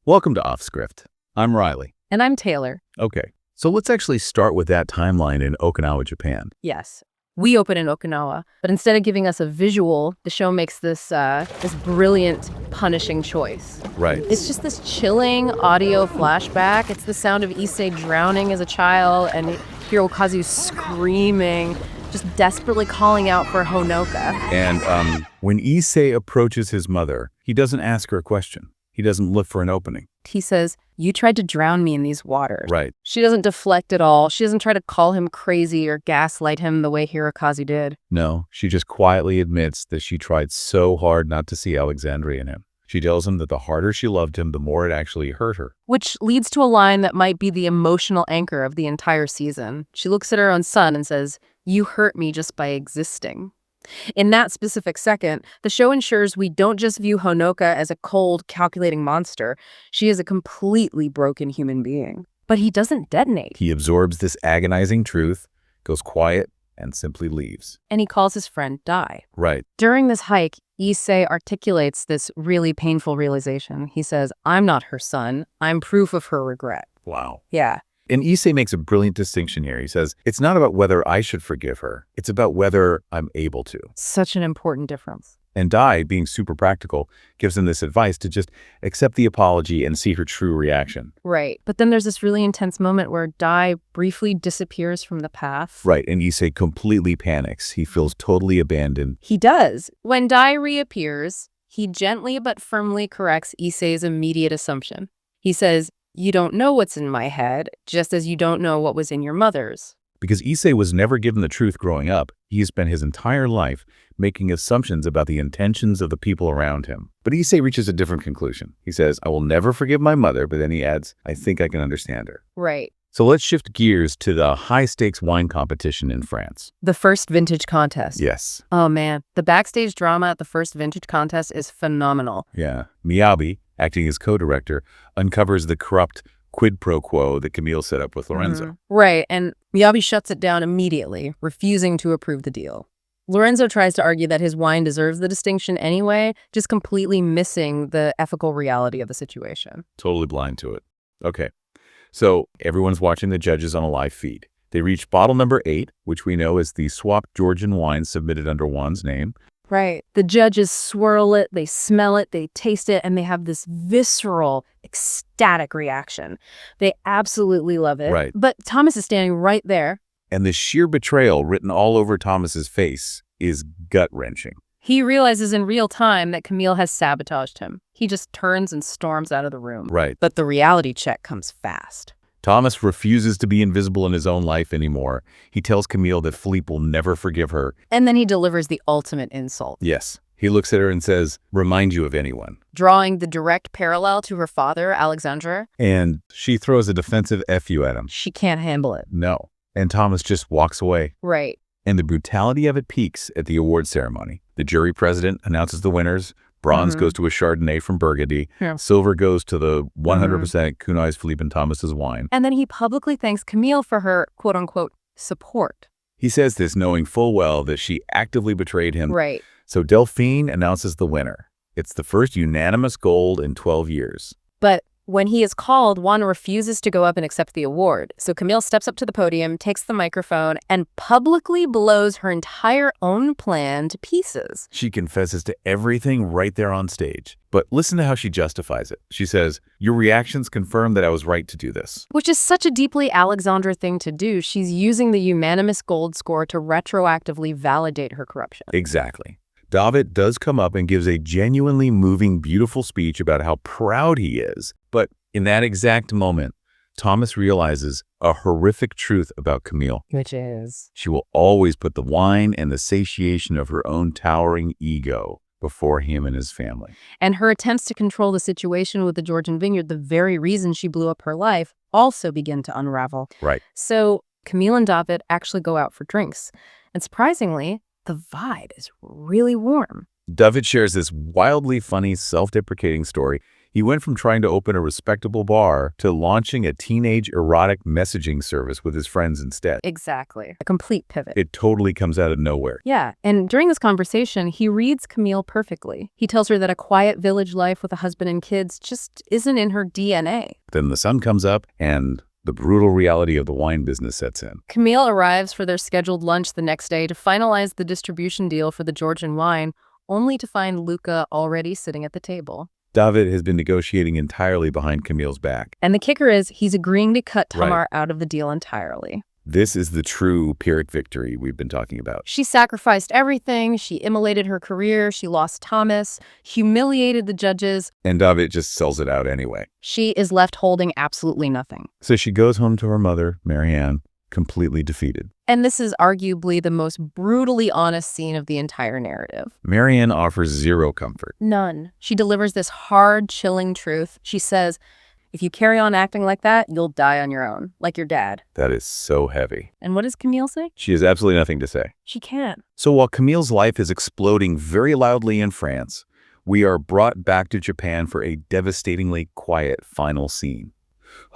Welcome to Off Script. I'm Riley. And I'm Taylor. Okay, so let's actually start with that timeline in Okinawa, Japan. Yes. We open in Okinawa, but instead of giving us a visual, the show makes this brilliant, punishing choice. Right. It's just this chilling audio flashback. It's the sound of Issei drowning as a child and Hirokazu screaming, just desperately calling out for Honoka. And when Issei approaches his mother, he doesn't ask her a question. He doesn't look for an opening. He says, "You tried to drown me in these waters." Right. She doesn't deflect at all. She doesn't try to call him crazy or gaslight him the way Hirokazu did. No, she just quietly admits that she tried so hard not to see Alexandria in him. She tells him that the harder she loved him, the more it actually hurt her. Which leads to a line that might be the emotional anchor of the entire season. She looks at her own son and says, "You hurt me just by existing." In that specific second, the show ensures we don't just view Honoka as a cold, calculating monster. She is a completely broken human being. But he doesn't detonate. He absorbs this agonizing truth, goes quiet, and simply leaves. And he calls his friend Dai. Right. During this hike, Issei articulates this really painful realization. He says, "I'm not her son. I'm proof of her regret." Wow. Yeah. And Issei makes a brilliant distinction here. He says, it's not about whether I should forgive her. It's about whether I'm able to. Such an important difference. And Dai, being super practical, gives him this advice to just accept the apology and see her true reaction. Right. But then there's this really intense moment where Dai briefly disappears from the path. Right. And Issei completely panics. He feels totally abandoned. He does. When Dai reappears, he gently but firmly corrects Issei's immediate assumption. He says, "You don't know what's in my head, just as you don't know what was in your mother's." Because Issei was never given the truth growing up, he spent his entire life making assumptions about the intentions of the people around him. But Issei reaches a different conclusion. He says, "I will never forgive my mother," but then he adds, "I think I can understand her." Right. So let's shift gears to the high-stakes wine competition in France. The first vintage contest. Yes. Oh, man. The backstage drama at the first vintage contest is phenomenal. Yeah. Miyabi, acting as co-director, uncovers the corrupt quid pro quo that Camille set up with Lorenzo. Right, and Miyabi shuts it down immediately, refusing to approve the deal. Lorenzo tries to argue that his wine deserves the distinction anyway, just completely missing the ethical reality of the situation. Totally blind to it. Okay, so everyone's watching the judges on a live feed. They reach bottle number 8, which we know is the swapped Georgian wine submitted under Juan's name. Right. The judges swirl it, they smell it, they taste it, and they have this visceral, ecstatic reaction. They absolutely love it. Right. But Thomas is standing right there. And the sheer betrayal written all over Thomas's face is gut-wrenching. He realizes in real time that Camille has sabotaged him. He just turns and storms out of the room. Right. But the reality check comes fast. Thomas refuses to be invisible in his own life anymore. He tells Camille that Philippe will never forgive her. And then he delivers the ultimate insult. Yes. He looks at her and says, "Remind you of anyone." Drawing the direct parallel to her father, Alexandra. And she throws a defensive FU at him. She can't handle it. No. And Thomas just walks away. Right. And the brutality of it peaks at the award ceremony. The jury president announces the winners. Bronze goes to a Chardonnay from Burgundy. Yeah. Silver goes to the 100% Kunai's Philippe and Thomas's wine. And then he publicly thanks Camille for her, quote-unquote, support. He says this knowing full well that she actively betrayed him. Right. So Delphine announces the winner. It's the first unanimous gold in 12 years. But when he is called, Juan refuses to go up and accept the award. So Camille steps up to the podium, takes the microphone, and publicly blows her entire own plan to pieces. She confesses to everything right there on stage. But listen to how she justifies it. She says, "Your reactions confirm that I was right to do this." Which is such a deeply Alexandra thing to do. She's using the unanimous gold score to retroactively validate her corruption. Exactly. Davit does come up and gives a genuinely moving, beautiful speech about how proud he is. But in that exact moment, Thomas realizes a horrific truth about Camille. Which is? She will always put the wine and the satiation of her own towering ego before him and his family. And her attempts to control the situation with the Georgian vineyard, the very reason she blew up her life, also begin to unravel. Right. So Camille and Davit actually go out for drinks. And surprisingly, the vibe is really warm. Davit shares this wildly funny, self-deprecating story. He went from trying to open a respectable bar to launching a teenage erotic messaging service with his friends instead. Exactly. A complete pivot. It totally comes out of nowhere. Yeah, and during this conversation, he reads Camille perfectly. He tells her that a quiet village life with a husband and kids just isn't in her DNA. Then the sun comes up and the brutal reality of the wine business sets in. Camille arrives for their scheduled lunch the next day to finalize the distribution deal for the Georgian wine, only to find Luca already sitting at the table. Davit has been negotiating entirely behind Camille's back. And the kicker is he's agreeing to cut Tamar Right. out of the deal entirely. This is the true Pyrrhic victory we've been talking about. She sacrificed everything. She immolated her career. She lost Thomas, humiliated the judges. And Davit just sells it out anyway. She is left holding absolutely nothing. So she goes home to her mother, Marianne, completely defeated. And this is arguably the most brutally honest scene of the entire narrative. Marianne offers zero comfort. None. She delivers this hard, chilling truth. She says, if you carry on acting like that, you'll die on your own, like your dad. That is so heavy. And what does Camille say? She has absolutely nothing to say. She can't. So while Camille's life is exploding very loudly in France, we are brought back to Japan for a devastatingly quiet final scene.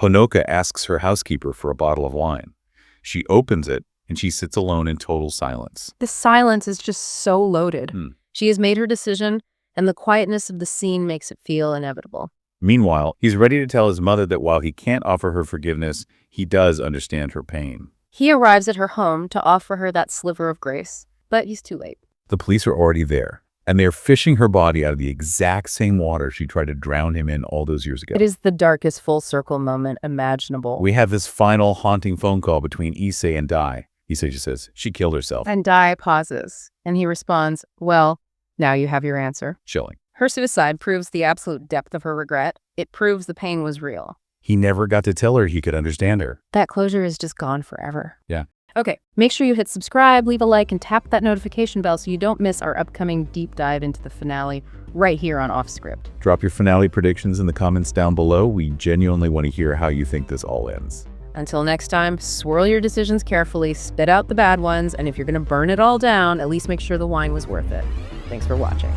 Honoka asks her housekeeper for a bottle of wine. She opens it, and she sits alone in total silence. The silence is just so loaded. She has made her decision, and the quietness of the scene makes it feel inevitable. Meanwhile, he's ready to tell his mother that while he can't offer her forgiveness, he does understand her pain. He arrives at her home to offer her that sliver of grace, but he's too late. The police are already there, and they're fishing her body out of the exact same water she tried to drown him in all those years ago. It is the darkest full circle moment imaginable. We have this final haunting phone call between Issei and Dai. Issei just says, she killed herself. And Dai pauses, and he responds, well, now you have your answer. Chilling. Her suicide proves the absolute depth of her regret. It proves the pain was real. He never got to tell her he could understand her. That closure is just gone forever. Yeah. Okay, make sure you hit subscribe, leave a like, and tap that notification bell so you don't miss our upcoming deep dive into the finale right here on Off Script. Drop your finale predictions in the comments down below. We genuinely want to hear how you think this all ends. Until next time, swirl your decisions carefully, spit out the bad ones, and if you're going to burn it all down, at least make sure the wine was worth it. Thanks for watching.